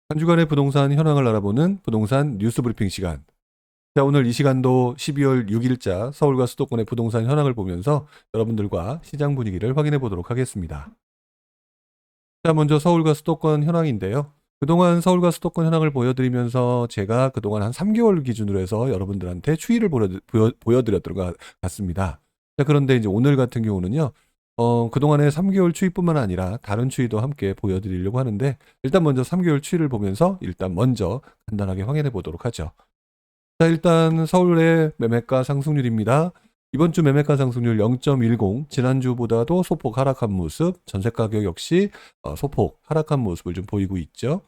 한 주간의 부동산 현황을 알아보는 부동산 뉴스 브리핑 시간. 자, 오늘 이 시간도 12월 6일자 서울과 수도권의 부동산 현황을 보면서 여러분들과 시장 분위기를 확인해 보도록 하겠습니다. 자, 먼저 서울과 수도권 현황인데요. 그동안 서울과 수도권 현황을 보여드리면서 제가 그동안 한 3개월 기준으로 해서 여러분들한테 추이를 보여드렸던 것 같습니다. 자, 그런데 이제 오늘 같은 경우는요. 그동안의 3개월 추이뿐만 아니라 다른 추이도 함께 보여드리려고 하는데, 일단 먼저 3개월 추이를 보면서 일단 먼저 간단하게 확인해 보도록 하죠. 자, 일단 서울의 매매가 상승률입니다. 이번 주 매매가 상승률 0.10, 지난주보다도 소폭 하락한 모습, 전세 가격 역시 소폭 하락한 모습을 좀 보이고 있죠.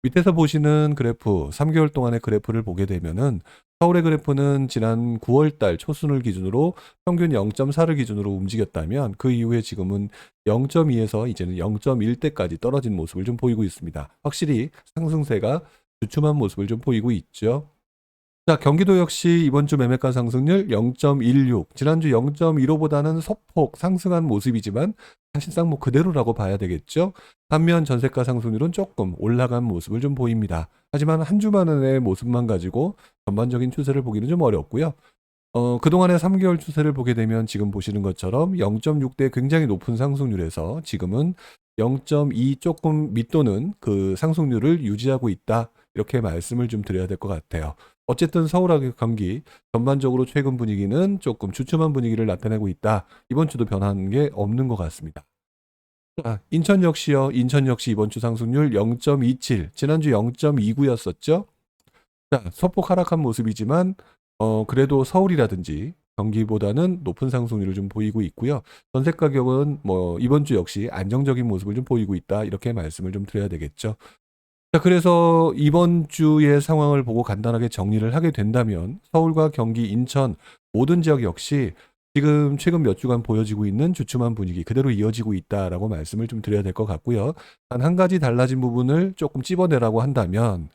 밑에서 보시는 그래프, 3개월 동안의 그래프를 보게 되면은 서울의 그래프는 지난 9월 달 초순을 기준으로 평균 0.4를 기준으로 움직였다면 그 이후에 지금은 0.2에서 이제는 0.1대까지 떨어진 모습을 좀 보이고 있습니다. 확실히 상승세가 주춤한 모습을 좀 보이고 있죠. 자, 경기도 역시 이번 주 매매가 상승률 0.16, 지난주 0.15보다는 소폭 상승한 모습이지만 사실상 뭐 그대로라고 봐야 되겠죠. 반면 전세가 상승률은 조금 올라간 모습을 좀 보입니다. 하지만 한 주만의 모습만 가지고 전반적인 추세를 보기는 좀 어렵고요. 그동안의 3개월 추세를 보게 되면 지금 보시는 것처럼 0.6대 굉장히 높은 상승률에서 지금은 0.2 조금 밑도는 그 상승률을 유지하고 있다. 이렇게 말씀을 좀 드려야 될 것 같아요. 어쨌든 서울하고 경기 전반적으로 최근 분위기는 조금 주춤한 분위기를 나타내고 있다. 이번 주도 변한 게 없는 것 같습니다. 자, 인천 역시요. 인천 역시 이번 주 상승률 0.27, 지난주 0.29였었죠. 자, 소폭 하락한 모습이지만 그래도 서울이라든지 경기보다는 높은 상승률을 좀 보이고 있고요. 전세 가격은 뭐 이번 주 역시 안정적인 모습을 좀 보이고 있다. 이렇게 말씀을 좀 드려야 되겠죠. 자, 그래서 이번 주의 상황을 보고 간단하게 정리를 하게 된다면 서울과 경기, 인천 모든 지역 역시 지금 최근 몇 주간 보여지고 있는 주춤한 분위기 그대로 이어지고 있다라고 말씀을 좀 드려야 될 것 같고요. 단 한 가지 달라진 부분을 조금 찝어내라고 한다면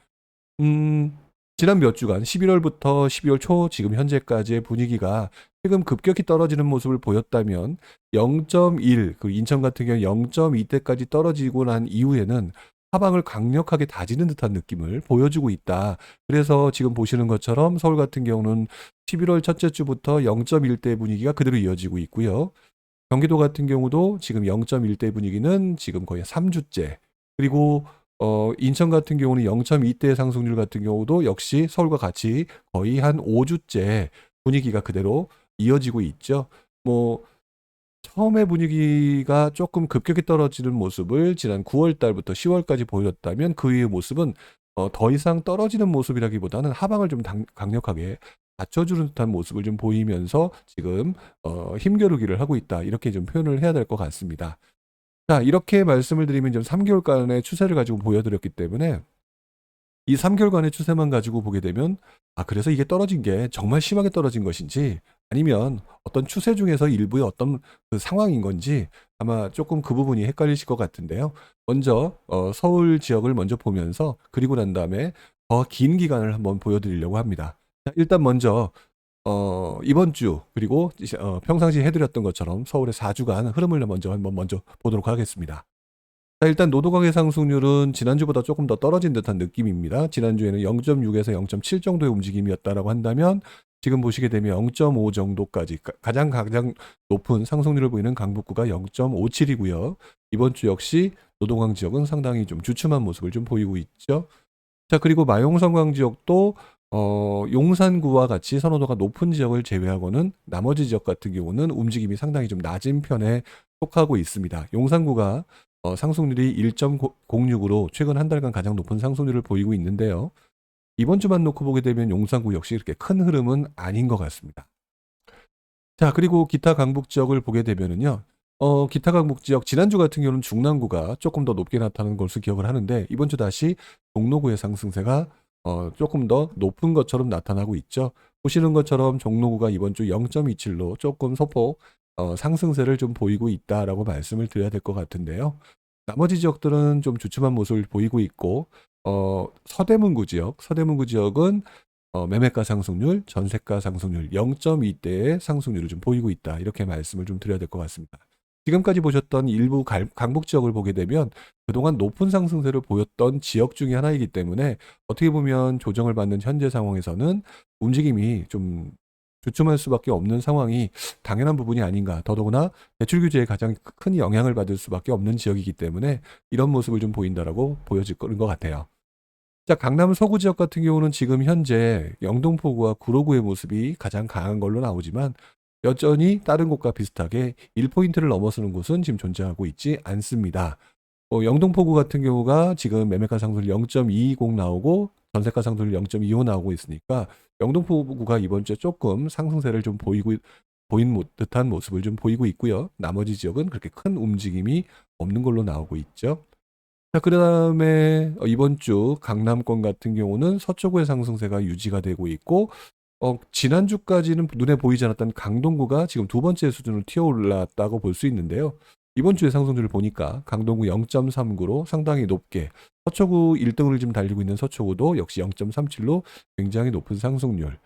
지난 몇 주간 11월부터 12월 초 지금 현재까지의 분위기가 최근 급격히 떨어지는 모습을 보였다면 0.1, 그리고 인천 같은 경우 0.2대까지 떨어지고 난 이후에는 하방을 강력하게 다지는 듯한 느낌을 보여주고 있다. 그래서 지금 보시는 것처럼 서울 같은 경우는 11월 첫째 주부터 0.1대 분위기가 그대로 이어지고 있고요. 경기도 같은 경우도 지금 0.1대 분위기는 지금 거의 3주째. 그리고 인천 같은 경우는 0.2대 상승률 같은 경우도 역시 서울과 같이 거의 한 5주째 분위기가 그대로 이어지고 있죠. 뭐 처음에 분위기가 조금 급격히 떨어지는 모습을 지난 9월 달부터 10월까지 보였다면 그 이후의 모습은 더 이상 떨어지는 모습이라기보다는 하방을 좀 강력하게 받쳐주는 듯한 모습을 좀 보이면서 지금 힘겨루기를 하고 있다. 이렇게 좀 표현을 해야 될 것 같습니다. 자, 이렇게 말씀을 드리면 좀 3개월간의 추세를 가지고 보여드렸기 때문에 이 3개월간의 추세만 가지고 보게 되면 그래서 이게 떨어진 게 정말 심하게 떨어진 것인지 아니면 어떤 추세 중에서 일부의 어떤 그 상황인 건지 아마 조금 그 부분이 헷갈리실 것 같은데요. 먼저 서울 지역을 먼저 보면서 그리고 난 다음에 더 긴 기간을 한번 보여드리려고 합니다. 자, 일단 먼저 이번 주 그리고 평상시 해드렸던 것처럼 서울의 4주간 흐름을 먼저 보도록 하겠습니다. 자, 일단 노동강의 상승률은 지난주보다 조금 더 떨어진 듯한 느낌입니다. 지난주에는 0.6에서 0.7 정도의 움직임이었다라고 한다면 지금 보시게 되면 0.5 정도까지 가장 높은 상승률을 보이는 강북구가 0.57이고요. 이번 주 역시 노동강 지역은 상당히 좀 주춤한 모습을 좀 보이고 있죠. 자, 그리고 마용성광 지역도 용산구와 같이 선호도가 높은 지역을 제외하고는 나머지 지역 같은 경우는 움직임이 상당히 좀 낮은 편에 속하고 있습니다. 용산구가 상승률이 1.06으로 최근 한 달간 가장 높은 상승률을 보이고 있는데요. 이번 주만 놓고 보게 되면 용산구 역시 이렇게 큰 흐름은 아닌 것 같습니다. 자, 그리고 기타 강북 지역을 보게 되면은요. 기타 강북 지역 지난주 같은 경우는 중랑구가 조금 더 높게 나타나는 것을 기억을 하는데 이번 주 다시 종로구의 상승세가 조금 더 높은 것처럼 나타나고 있죠. 보시는 것처럼 종로구가 이번 주 0.27로 조금 소폭 상승세를 좀 보이고 있다라고 말씀을 드려야 될 것 같은데요. 나머지 지역들은 좀 주춤한 모습을 보이고 있고 서대문구 지역은 매매가 상승률, 전세가 상승률 0.2대의 상승률을 좀 보이고 있다. 이렇게 말씀을 좀 드려야 될 것 같습니다. 지금까지 보셨던 일부 강북 지역을 보게 되면 그동안 높은 상승세를 보였던 지역 중에 하나이기 때문에 어떻게 보면 조정을 받는 현재 상황에서는 움직임이 좀 주춤할 수밖에 없는 상황이 당연한 부분이 아닌가. 더더구나 대출 규제에 가장 큰 영향을 받을 수밖에 없는 지역이기 때문에 이런 모습을 좀 보인다라고 보여질 것 같아요. 자, 강남 서구 지역 같은 경우는 지금 현재 영등포구와 구로구의 모습이 가장 강한 걸로 나오지만 여전히 다른 곳과 비슷하게 1포인트를 넘어서는 곳은 지금 존재하고 있지 않습니다. 영등포구 같은 경우가 지금 매매가 상승률 0.220 나오고 전세가 상승률 0.25 나오고 있으니까 영등포구가 이번 주에 조금 상승세를 좀 보인 듯한 모습을 좀 보이고 있고요. 나머지 지역은 그렇게 큰 움직임이 없는 걸로 나오고 있죠. 자, 그다음에 이번 주 강남권 같은 경우는 서초구의 상승세가 유지가 되고 있고 지난주까지는 눈에 보이지 않았던 강동구가 지금 두 번째 수준으로 튀어올랐다고 볼 수 있는데요. 이번 주의 상승률을 보니까 강동구 0.39로 상당히 높게, 서초구 1등을 지금 달리고 있는 서초구도 역시 0.37로 굉장히 높은 상승률.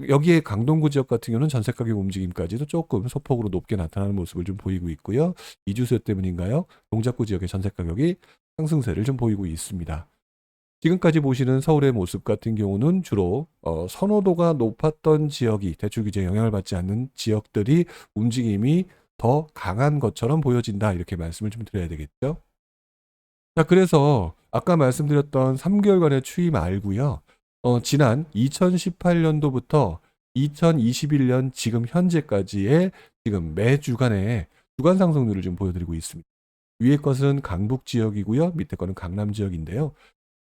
여기에 강동구 지역 같은 경우는 전세 가격 움직임까지도 조금 소폭으로 높게 나타나는 모습을 좀 보이고 있고요. 이주세 때문인가요? 동작구 지역의 전세 가격이 상승세를 좀 보이고 있습니다. 지금까지 보시는 서울의 모습 같은 경우는 주로 선호도가 높았던 지역이, 대출 규제에 영향을 받지 않는 지역들이 움직임이 더 강한 것처럼 보여진다, 이렇게 말씀을 좀 드려야 되겠죠. 자, 그래서 아까 말씀드렸던 3개월간의 추이 말고요. 지난 2018년도부터 2021년 지금 현재까지의 지금 매 주간의 주간 상승률을 좀 보여드리고 있습니다. 위에 것은 강북 지역이고요. 밑에 거는 강남 지역인데요.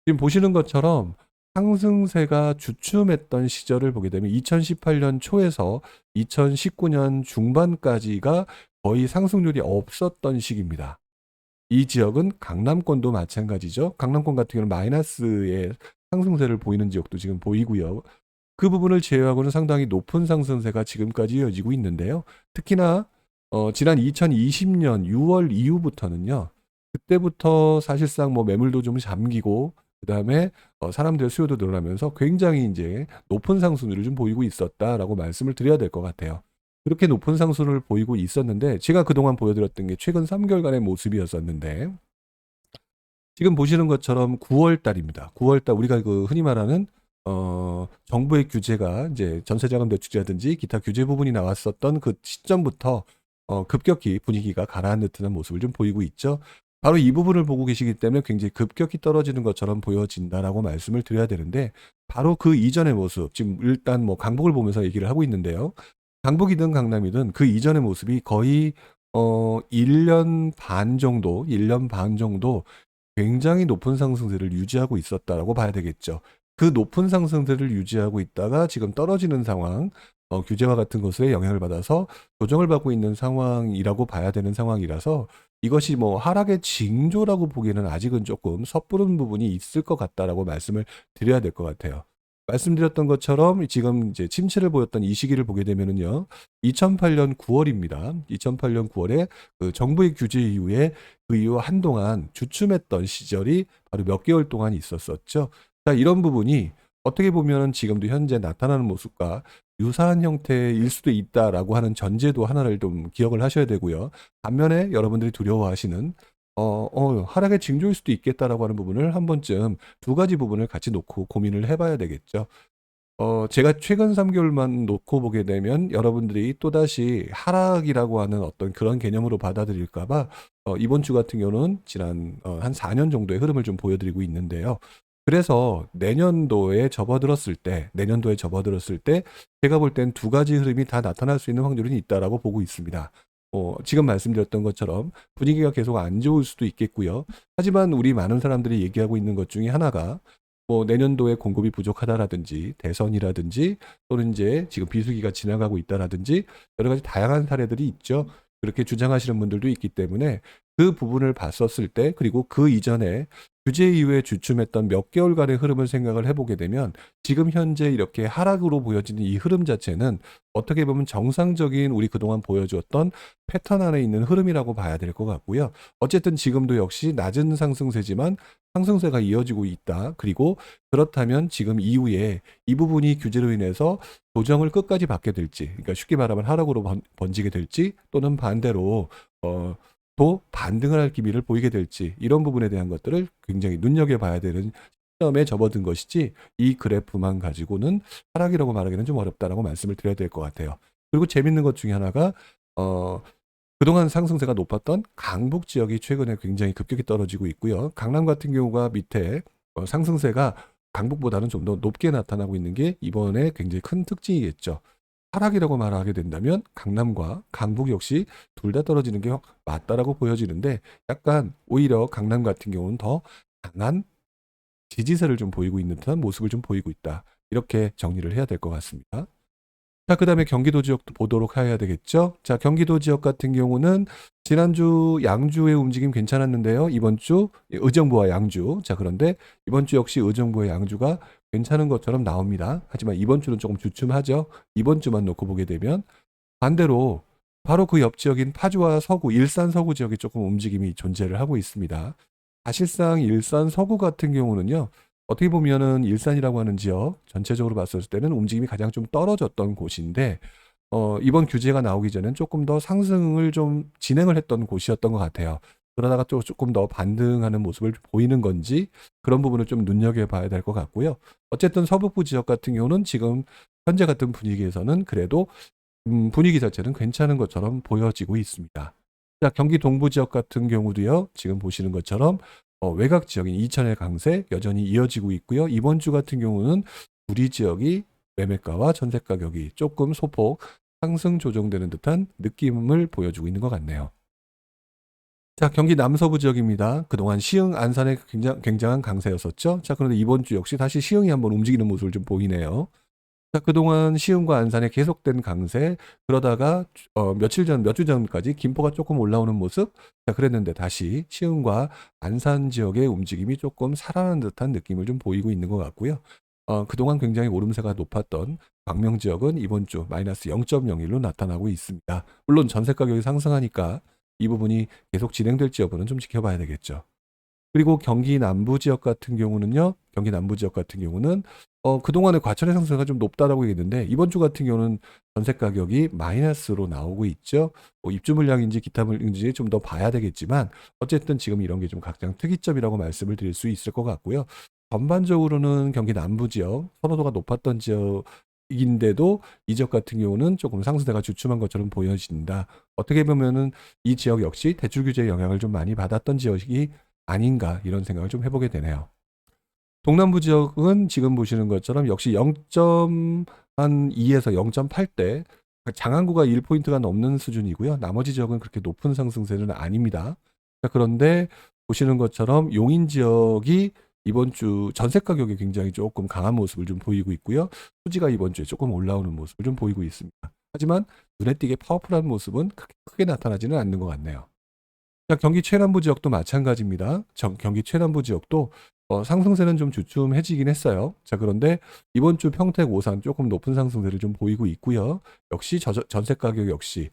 지금 보시는 것처럼 상승세가 주춤했던 시절을 보게 되면 2018년 초에서 2019년 중반까지가 거의 상승률이 없었던 시기입니다. 이 지역은 강남권도 마찬가지죠. 강남권 같은 경우는 마이너스의 상승세를 보이는 지역도 지금 보이고요. 그 부분을 제외하고는 상당히 높은 상승세가 지금까지 이어지고 있는데요. 특히나 지난 2020년 6월 이후부터는요. 그때부터 사실상 뭐 매물도 좀 잠기고 그다음에 사람들의 수요도 늘어나면서 굉장히 이제 높은 상승률을 좀 보이고 있었다라고 말씀을 드려야 될 것 같아요. 그렇게 높은 상승을 보이고 있었는데 제가 그동안 보여드렸던 게 최근 3개월간의 모습이었었는데 지금 보시는 것처럼 9월 달입니다. 9월 달 우리가 그 흔히 말하는 정부의 규제가 이제 전세자금 대출이라든지 기타 규제 부분이 나왔었던 그 시점부터 급격히 분위기가 가라앉는 모습을 좀 보이고 있죠. 바로 이 부분을 보고 계시기 때문에 굉장히 급격히 떨어지는 것처럼 보여진다라고 말씀을 드려야 되는데 바로 그 이전의 모습, 지금 일단 뭐 강북을 보면서 얘기를 하고 있는데요. 강북이든 강남이든 그 이전의 모습이 거의 1년 반 정도 굉장히 높은 상승세를 유지하고 있었다라고 봐야 되겠죠. 그 높은 상승세를 유지하고 있다가 지금 떨어지는 상황, 규제와 같은 것에 영향을 받아서 조정을 받고 있는 상황이라고 봐야 되는 상황이라서 이것이 뭐 하락의 징조라고 보기에는 아직은 조금 섣부른 부분이 있을 것 같다라고 말씀을 드려야 될 것 같아요. 말씀드렸던 것처럼 지금 이제 침체를 보였던 이 시기를 보게 되면은요, 2008년 9월입니다. 2008년 9월에 그 정부의 규제 이후에 그 이후 한동안 주춤했던 시절이 바로 몇 개월 동안 있었었죠. 자, 이런 부분이 어떻게 보면은 지금도 현재 나타나는 모습과 유사한 형태일 수도 있다라고 하는 전제도 하나를 좀 기억을 하셔야 되고요. 반면에 여러분들이 두려워하시는 하락의 징조일 수도 있겠다라고 하는 부분을 한 번쯤 두 가지 부분을 같이 놓고 고민을 해봐야 되겠죠. 제가 최근 3개월만 놓고 보게 되면 여러분들이 또다시 하락이라고 하는 어떤 그런 개념으로 받아들일까 봐 이번 주 같은 경우는 지난 한 4년 정도의 흐름을 좀 보여드리고 있는데요. 그래서 내년도에 접어들었을 때 제가 볼 땐 두 가지 흐름이 다 나타날 수 있는 확률이 있다라고 보고 있습니다. 지금 말씀드렸던 것처럼 분위기가 계속 안 좋을 수도 있겠고요. 하지만 우리 많은 사람들이 얘기하고 있는 것 중에 하나가 뭐 내년도에 공급이 부족하다라든지 대선이라든지 또는 이제 지금 비수기가 지나가고 있다라든지 여러 가지 다양한 사례들이 있죠. 그렇게 주장하시는 분들도 있기 때문에 그 부분을 봤었을 때 그리고 그 이전에 규제 이후에 주춤했던 몇 개월간의 흐름을 생각을 해보게 되면 지금 현재 이렇게 하락으로 보여지는 이 흐름 자체는 어떻게 보면 정상적인 우리 그동안 보여주었던 패턴 안에 있는 흐름이라고 봐야 될 것 같고요. 어쨌든 지금도 역시 낮은 상승세지만 상승세가 이어지고 있다. 그리고 그렇다면 지금 이후에 이 부분이 규제로 인해서 조정을 끝까지 받게 될지, 그러니까 쉽게 말하면 하락으로 번지게 될지, 또는 반대로 또 반등을 할 기미를 보이게 될지, 이런 부분에 대한 것들을 굉장히 눈여겨봐야 되는 시점에 접어든 것이지, 이 그래프만 가지고는 하락이라고 말하기는 좀 어렵다라고 말씀을 드려야 될 것 같아요. 그리고 재밌는 것 중에 하나가 그동안 상승세가 높았던 강북 지역이 최근에 굉장히 급격히 떨어지고 있고요. 강남 같은 경우가 밑에 상승세가 강북보다는 좀 더 높게 나타나고 있는 게 이번에 굉장히 큰 특징이겠죠. 하락이라고 말하게 된다면 강남과 강북 역시 둘 다 떨어지는 게 맞다라고 보여지는데, 약간 오히려 강남 같은 경우는 더 강한 지지세를 좀 보이고 있는 듯한 모습을 좀 보이고 있다. 이렇게 정리를 해야 될 것 같습니다. 자, 그 다음에 경기도 지역도 보도록 해야 되겠죠. 자, 경기도 지역 같은 경우는 지난주 양주의 움직임 괜찮았는데요. 이번 주 의정부와 양주. 자, 그런데 이번 주 역시 의정부와 양주가 괜찮은 것처럼 나옵니다. 하지만 이번 주는 조금 주춤하죠. 이번 주만 놓고 보게 되면 반대로 바로 그 옆 지역인 파주와 서구, 일산 서구 지역이 조금 움직임이 존재를 하고 있습니다. 사실상 일산 서구 같은 경우는요, 어떻게 보면은 일산이라고 하는 지역 전체적으로 봤을 때는 움직임이 가장 좀 떨어졌던 곳인데, 이번 규제가 나오기 전엔 조금 더 상승을 좀 진행을 했던 곳이었던 것 같아요. 그러다가 또 조금 더 반등하는 모습을 보이는 건지, 그런 부분을 좀 눈여겨봐야 될 것 같고요. 어쨌든 서북부 지역 같은 경우는 지금 현재 같은 분위기에서는 그래도 분위기 자체는 괜찮은 것처럼 보여지고 있습니다. 자, 경기 동부 지역 같은 경우도요, 지금 보시는 것처럼 외곽 지역인 이천의 강세 여전히 이어지고 있고요. 이번 주 같은 경우는 구리 지역이 매매가와 전세 가격이 조금 소폭 상승 조정되는 듯한 느낌을 보여주고 있는 것 같네요. 자, 경기 남서부 지역입니다. 그동안 시흥, 안산에 굉장한 강세였었죠. 자, 그런데 이번 주 역시 다시 시흥이 한번 움직이는 모습을 좀 보이네요. 자, 그동안 시흥과 안산에 계속된 강세, 그러다가 몇 주 전까지 김포가 조금 올라오는 모습. 자, 그랬는데 다시 시흥과 안산 지역의 움직임이 조금 살아난 듯한 느낌을 좀 보이고 있는 것 같고요. 그동안 굉장히 오름세가 높았던 광명 지역은 이번 주 마이너스 0.01로 나타나고 있습니다. 물론 전세 가격이 상승하니까 이 부분이 계속 진행될지 여부는 좀 지켜봐야 되겠죠. 그리고 경기 남부 지역 같은 경우는요. 경기 남부 지역 같은 경우는 그동안의 과천의 상승세가 좀 높다라고 얘기했는데, 이번 주 같은 경우는 전세 가격이 마이너스로 나오고 있죠. 입주 물량인지 기타 물량인지 좀 더 봐야 되겠지만, 어쨌든 지금 이런 게 좀 가장 특이점이라고 말씀을 드릴 수 있을 것 같고요. 전반적으로는 경기 남부 지역, 선호도가 높았던 지역인데도 이 지역 같은 경우는 조금 상승세가 주춤한 것처럼 보여진다. 어떻게 보면은 이 지역 역시 대출 규제의 영향을 좀 많이 받았던 지역이 아닌가, 이런 생각을 좀 해보게 되네요. 동남부 지역은 지금 보시는 것처럼 역시 0.2에서 0.8대, 장안구가 1포인트가 넘는 수준이고요. 나머지 지역은 그렇게 높은 상승세는 아닙니다. 자, 그런데 보시는 것처럼 용인 지역이 이번 주 전세 가격이 굉장히 조금 강한 모습을 좀 보이고 있고요. 수지가 이번 주에 조금 올라오는 모습을 좀 보이고 있습니다. 하지만 눈에 띄게 파워풀한 모습은 크게 나타나지는 않는 것 같네요. 자, 경기 최남부 지역도 마찬가지입니다. 경기 최남부 지역도 상승세는 좀 주춤해지긴 했어요. 자, 그런데 이번 주 평택, 오산 조금 높은 상승세를 좀 보이고 있고요. 역시 전세 가격 역시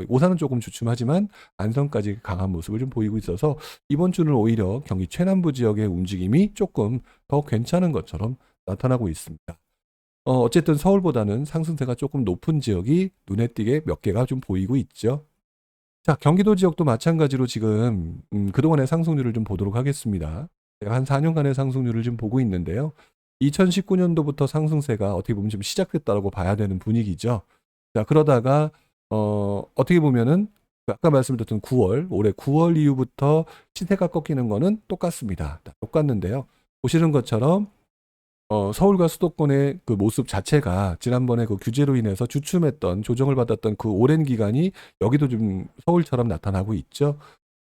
오산은 조금 주춤하지만 안성까지 강한 모습을 좀 보이고 있어서 이번 주는 오히려 경기 최남부 지역의 움직임이 조금 더 괜찮은 것처럼 나타나고 있습니다. 어쨌든 서울보다는 상승세가 조금 높은 지역이 눈에 띄게 몇 개가 좀 보이고 있죠. 자, 경기도 지역도 마찬가지로 지금 그동안의 상승률을 좀 보도록 하겠습니다. 제가 한 4년간의 상승률을 좀 보고 있는데요. 2019년도부터 상승세가 어떻게 보면 좀 시작됐다고 봐야 되는 분위기죠. 자, 그러다가 어떻게 보면은 아까 말씀드렸던 9월, 올해 9월 이후부터 시세가 꺾이는 거는 똑같습니다. 똑같는데요. 보시는 것처럼 서울과 수도권의 그 모습 자체가 지난번에 그 규제로 인해서 주춤했던, 조정을 받았던 그 오랜 기간이 여기도 좀 서울처럼 나타나고 있죠.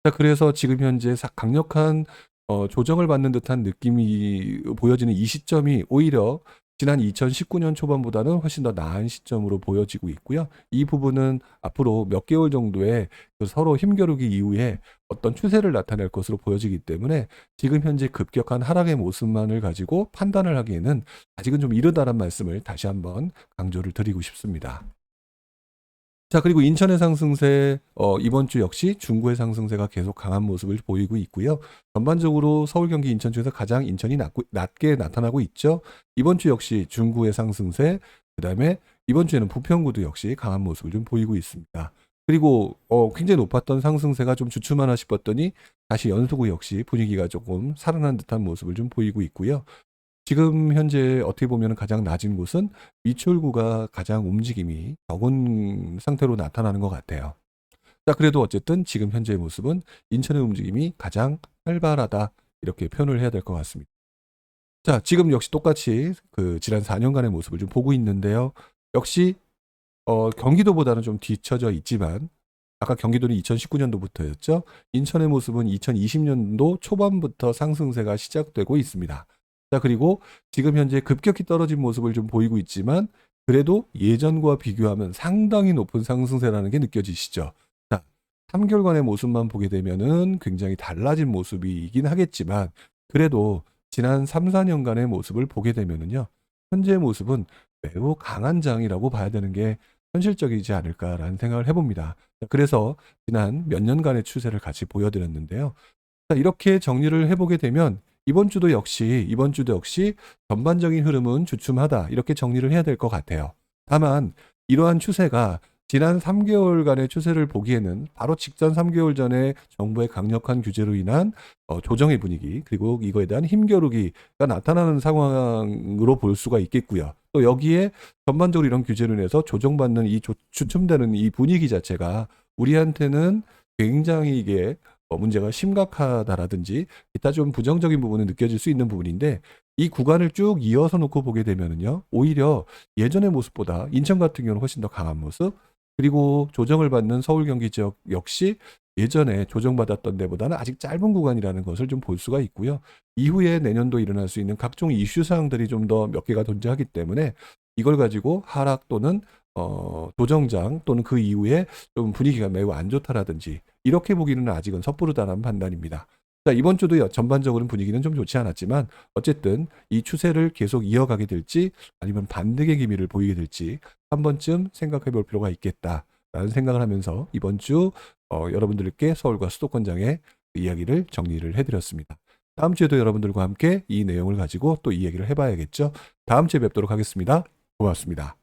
자, 그래서 지금 현재 강력한 조정을 받는 듯한 느낌이 보여지는 이 시점이 오히려 지난 2019년 초반보다는 훨씬 더 나은 시점으로 보여지고 있고요. 이 부분은 앞으로 몇 개월 정도의 그 서로 힘겨루기 이후에 어떤 추세를 나타낼 것으로 보여지기 때문에 지금 현재 급격한 하락의 모습만을 가지고 판단을 하기에는 아직은 좀 이르다란 말씀을 다시 한번 강조를 드리고 싶습니다. 자, 그리고 인천의 상승세, 이번 주 역시 중구의 상승세가 계속 강한 모습을 보이고 있고요. 전반적으로 서울, 경기, 인천 중에서 가장 인천이 낮게 나타나고 있죠. 이번 주 역시 중구의 상승세, 그 다음에 이번 주에는 부평구도 역시 강한 모습을 좀 보이고 있습니다. 그리고 굉장히 높았던 상승세가 좀 주춤하나 싶었더니 다시 연수구 역시 분위기가 조금 살아난 듯한 모습을 좀 보이고 있고요. 지금 현재 어떻게 보면 가장 낮은 곳은 미추홀구가 가장 움직임이 적은 상태로 나타나는 것 같아요. 자, 그래도 어쨌든 지금 현재의 모습은 인천의 움직임이 가장 활발하다, 이렇게 표현을 해야 될 것 같습니다. 자, 지금 역시 똑같이 그 지난 4년간의 모습을 좀 보고 있는데요. 역시 경기도보다는 좀 뒤처져 있지만 아까 경기도는 2019년도부터였죠. 인천의 모습은 2020년도 초반부터 상승세가 시작되고 있습니다. 자, 그리고 지금 현재 급격히 떨어진 모습을 좀 보이고 있지만 그래도 예전과 비교하면 상당히 높은 상승세라는 게 느껴지시죠. 자, 3개월간의 모습만 보게 되면은 굉장히 달라진 모습이긴 하겠지만 그래도 지난 3, 4년간의 모습을 보게 되면은요. 현재의 모습은 매우 강한 장이라고 봐야 되는 게 현실적이지 않을까라는 생각을 해봅니다. 그래서 지난 몇 년간의 추세를 같이 보여드렸는데요. 자, 이렇게 정리를 해보게 되면 이번 주도 역시 전반적인 흐름은 주춤하다, 이렇게 정리를 해야 될 것 같아요. 다만 이러한 추세가 지난 3개월간의 추세를 보기에는 바로 직전 3개월 전에 정부의 강력한 규제로 인한 조정의 분위기, 그리고 이거에 대한 힘겨루기가 나타나는 상황으로 볼 수가 있겠고요. 또 여기에 전반적으로 이런 규제로 인해서 조정받는 이 주춤되는 이 분위기 자체가 우리한테는 굉장히 이게 문제가 심각하다라든지 기타 좀 부정적인 부분을 느껴질 수 있는 부분인데, 이 구간을 쭉 이어서 놓고 보게 되면은요, 오히려 예전의 모습보다 인천 같은 경우는 훨씬 더 강한 모습, 그리고 조정을 받는 서울, 경기 지역 역시 예전에 조정받았던 데보다는 아직 짧은 구간이라는 것을 좀 볼 수가 있고요. 이후에 내년도 일어날 수 있는 각종 이슈 사항들이 좀 더 몇 개가 존재하기 때문에 이걸 가지고 하락 또는 조정장 또는 그 이후에 좀 분위기가 매우 안 좋다라든지 이렇게 보기는 아직은 섣부르다는 판단입니다. 자, 이번 주도 전반적으로는 분위기는 좀 좋지 않았지만 어쨌든 이 추세를 계속 이어가게 될지 아니면 반등의 기미를 보이게 될지 한 번쯤 생각해 볼 필요가 있겠다라는 생각을 하면서 이번 주 여러분들께 서울과 수도권장의 이야기를 정리를 해드렸습니다. 다음 주에도 여러분들과 함께 이 내용을 가지고 또 이야기를 해봐야겠죠. 다음 주에 뵙도록 하겠습니다. 고맙습니다.